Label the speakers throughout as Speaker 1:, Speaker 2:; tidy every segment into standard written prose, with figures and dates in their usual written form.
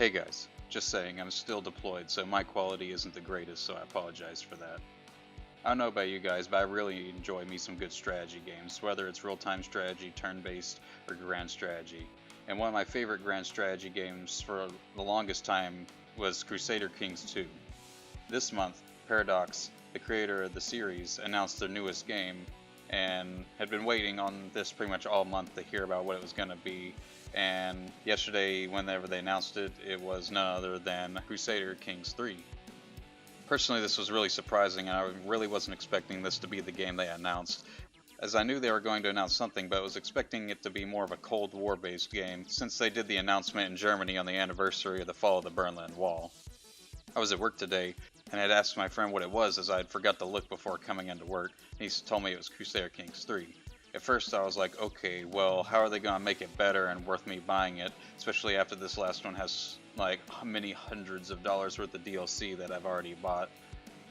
Speaker 1: Hey guys, just saying, I'm still deployed, so my quality isn't the greatest, so I apologize for that. I don't know about you guys, but I really enjoy me some good strategy games, whether it's real-time strategy, turn-based, or grand strategy. And one of my favorite grand strategy games for the longest time was Crusader Kings 2. This month, Paradox, the creator of the series, announced their newest game, and had been waiting on this pretty much all month to hear about what it was going to be. And yesterday, whenever they announced it, it was none other than Crusader Kings 3. Personally, this was really surprising, and I really wasn't expecting this to be the game they announced, as I knew they were going to announce something, but I was expecting it to be more of a Cold War based game, since they did the announcement in Germany on the anniversary of the fall of the Berlin Wall. I was at work today, and I'd asked my friend what it was, as I'd forgot to look before coming into work, and he told me it was Crusader Kings 3. At first I was like, okay, well, how are they going to make it better and worth me buying it, especially after this last one has like many hundreds of dollars worth of DLC that I've already bought,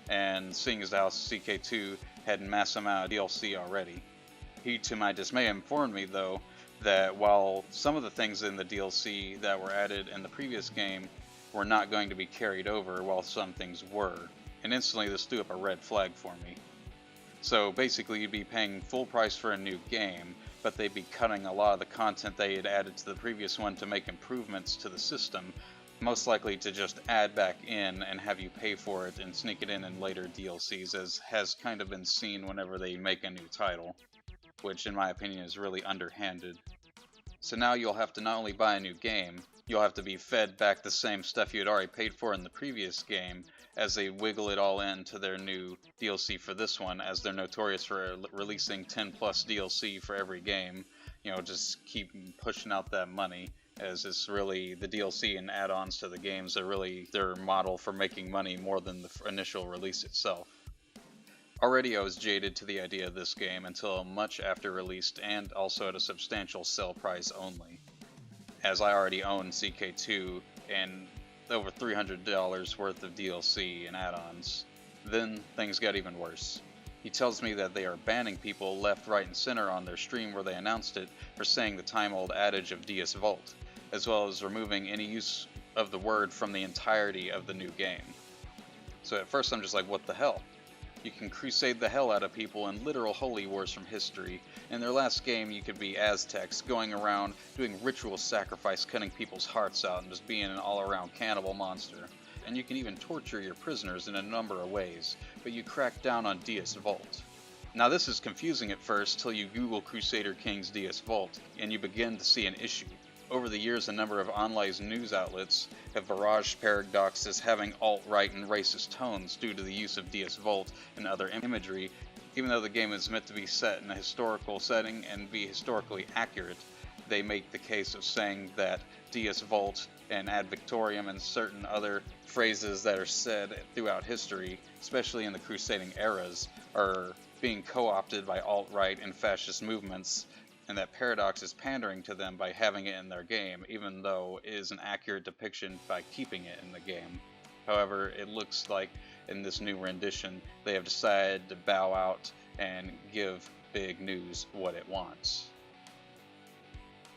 Speaker 1: and seeing as how CK2 had a mass amount of DLC already. He, to my dismay, informed me though that while some of the things in the DLC that were added in the previous game were not going to be carried over, while some things were, and instantly this threw up a red flag for me. So basically you'd be paying full price for a new game, but they'd be cutting a lot of the content they had added to the previous one to make improvements to the system, most likely to just add back in and have you pay for it and sneak it in later DLCs, as has kind of been seen whenever they make a new title, which in my opinion is really underhanded. So now you'll have to not only buy a new game, you'll have to be fed back the same stuff you had already paid for in the previous game, as they wiggle it all into their new DLC for this one, as they're notorious for releasing 10 plus DLC for every game. You know, just keep pushing out that money, as it's really the DLC and add-ons to the games are really their model for making money more than the initial release itself. Already I was jaded to the idea of this game until much after release, and also at a substantial sell price only, as I already own CK2 and over $300 worth of DLC and add-ons. Then things got even worse. He tells me that they are banning people left, right, and center on their stream where they announced it for saying the time-old adage of Deus Vult, as well as removing any use of the word from the entirety of the new game. So at first I'm just like, what the hell? You can crusade the hell out of people in literal holy wars from history. In their last game you could be Aztecs, going around doing ritual sacrifice, cutting people's hearts out, and just being an all-around cannibal monster. And you can even torture your prisoners in a number of ways, but you crack down on Deus Vult. Now this is confusing at first till you Google Crusader Kings Deus Vult, and you begin to see an issue. Over the years, a number of online news outlets have barraged Paradox as having alt-right and racist tones due to the use of Deus Vult and other imagery, even though the game is meant to be set in a historical setting and be historically accurate. They make the case of saying that Deus Vult and Ad Victoriam and certain other phrases that are said throughout history, especially in the crusading eras, are being co-opted by alt-right and fascist movements, and that Paradox is pandering to them by having it in their game, even though it is an accurate depiction by keeping it in the game. However, it looks like in this new rendition they have decided to bow out and give big news what it wants.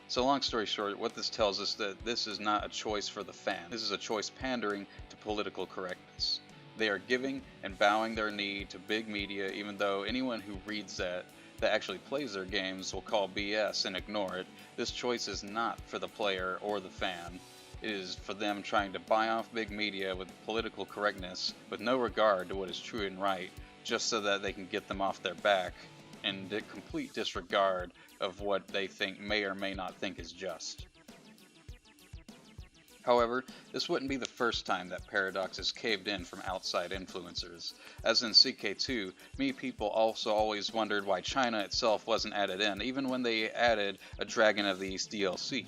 Speaker 1: So long story short, what this tells us that this is not a choice for the fan. This is a choice pandering to political correctness. They are giving and bowing their knee to big media, even though anyone who reads that actually plays their games will call BS and ignore it. This choice is not for the player or the fan. It is for them trying to buy off big media with political correctness, with no regard to what is true and right, just so that they can get them off their back, and a complete disregard of what they think may or may not think is just. However, this wouldn't be the first time that Paradox has caved in from outside influencers. As in CK2, many people also always wondered why China itself wasn't added in, even when they added a Dragon of the East DLC.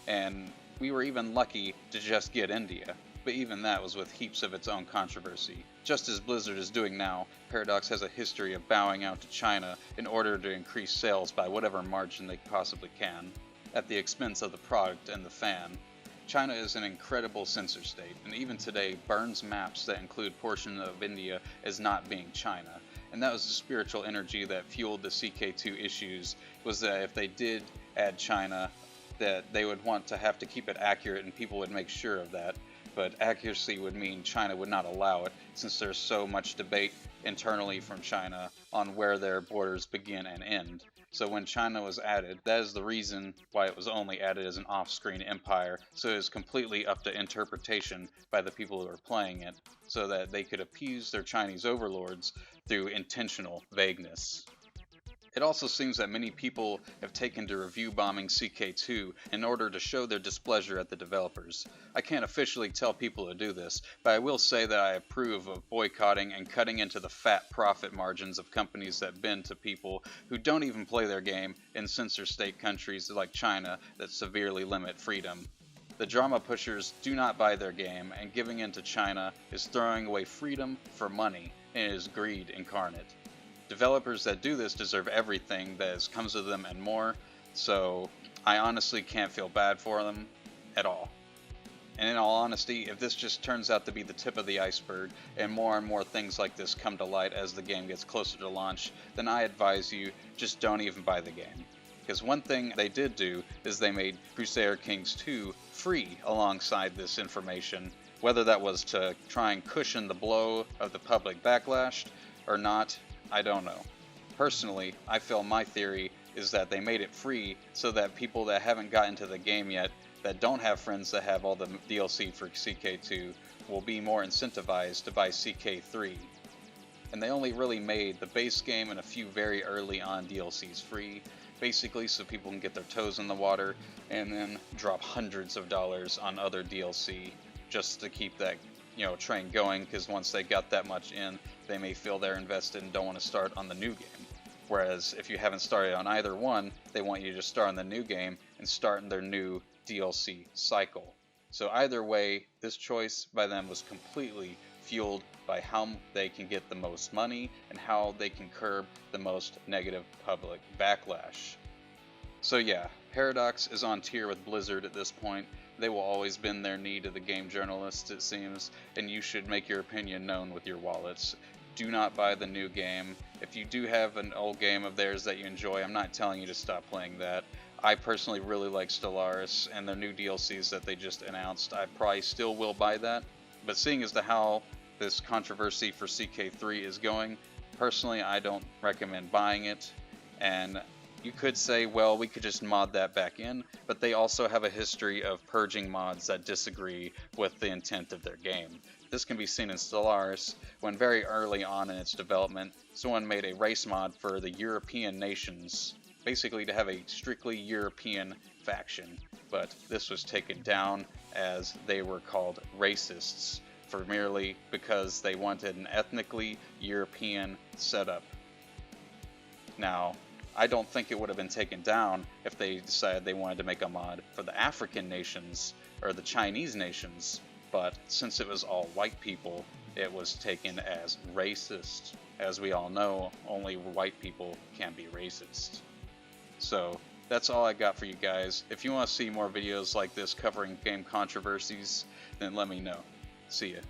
Speaker 1: And we were even lucky to just get India, but even that was with heaps of its own controversy. Just as Blizzard is doing now, Paradox has a history of bowing out to China in order to increase sales by whatever margin they possibly can, at the expense of the product and the fan. China is an incredible censor state, and even today burns maps that include portions of India as not being China. And that was the spiritual energy that fueled the CK2 issues, was that if they did add China that they would want to have to keep it accurate, and people would make sure of that. But accuracy would mean China would not allow it, since there's so much debate internally from China on where their borders begin and end. So when China was added, that is the reason why it was only added as an off-screen empire, so it is completely up to interpretation by the people who are playing it, so that they could appease their Chinese overlords through intentional vagueness. It also seems that many people have taken to review bombing CK2 in order to show their displeasure at the developers. I can't officially tell people to do this, but I will say that I approve of boycotting and cutting into the fat profit margins of companies that bend to people who don't even play their game in censor state countries like China that severely limit freedom. The drama pushers do not buy their game, and giving in to China is throwing away freedom for money, and it is greed incarnate. Developers that do this deserve everything that comes to them and more, so I honestly can't feel bad for them at all. And in all honesty, if this just turns out to be the tip of the iceberg and more things like this come to light as the game gets closer to launch, then I advise you just don't even buy the game. Because one thing they did do is they made Crusader Kings 2 free alongside this information, whether that was to try and cushion the blow of the public backlash or not, I don't know. Personally, I feel my theory is that they made it free so that people that haven't gotten to the game yet, that don't have friends that have all the DLC for CK2, will be more incentivized to buy CK3. And they only really made the base game and a few very early on DLCs free, basically so people can get their toes in the water and then drop hundreds of dollars on other DLC just to keep that train going, because once they got that much in, they may feel they're invested and don't want to start on the new game. Whereas if you haven't started on either one, they want you to start on the new game and start in their new DLC cycle. So either way, this choice by them was completely fueled by how they can get the most money and how they can curb the most negative public backlash. So yeah, Paradox is on tier with Blizzard at this point. They will always bend their knee to the game journalists, it seems, and you should make your opinion known with your wallets. Do not buy the new game. If you do have an old game of theirs that you enjoy, I'm not telling you to stop playing that. I personally really like Stellaris and the new DLCs that they just announced. I probably still will buy that, but seeing as to how this controversy for CK3 is going, personally I don't recommend buying it. And you could say, well, we could just mod that back in, but they also have a history of purging mods that disagree with the intent of their game. This can be seen in Stellaris, when very early on in its development, someone made a race mod for the European nations, basically to have a strictly European faction, but this was taken down as they were called racists, for merely because they wanted an ethnically European setup. Now, I don't think it would have been taken down if they decided they wanted to make a mod for the African nations or the Chinese nations, but since it was all white people, it was taken as racist. As we all know, only white people can be racist. So that's all I got for you guys. If you want to see more videos like this covering game controversies, then let me know. See ya.